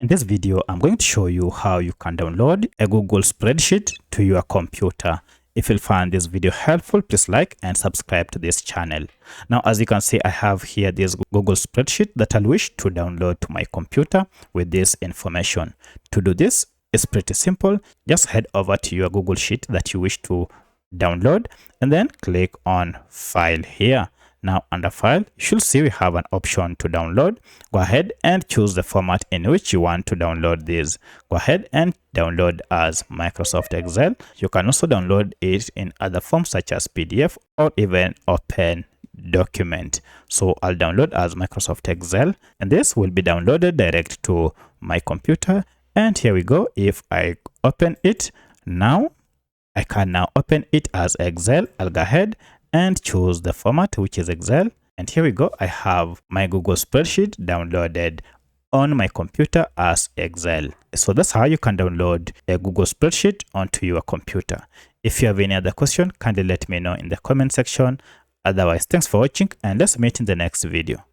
In this video, I'm going to show you how you can download a Google spreadsheet to your computer. If you find this video helpful, please like and subscribe to this channel. Now, as you can see, I have here this Google spreadsheet that I wish to download to my computer with this information. To do this, it's pretty simple. Just head over to your Google Sheet that you wish to download and then click on File here. Now under File, you should see we have an option to download. Go ahead and choose the format in which you want to download this. Go ahead and download as Microsoft Excel. You can also download it in other forms such as PDF or even Open document. So I'll download as Microsoft Excel, and this will be downloaded direct to my computer. And here we go. If I open it now, I can now open it as Excel. I'll go ahead and choose the format, which is Excel. And here we go. I have my Google spreadsheet downloaded on my computer as Excel. So that's how you can download a Google spreadsheet onto your computer. If you have any other question, kindly let me know in the comment section. Otherwise, thanks for watching and let's meet in the next video.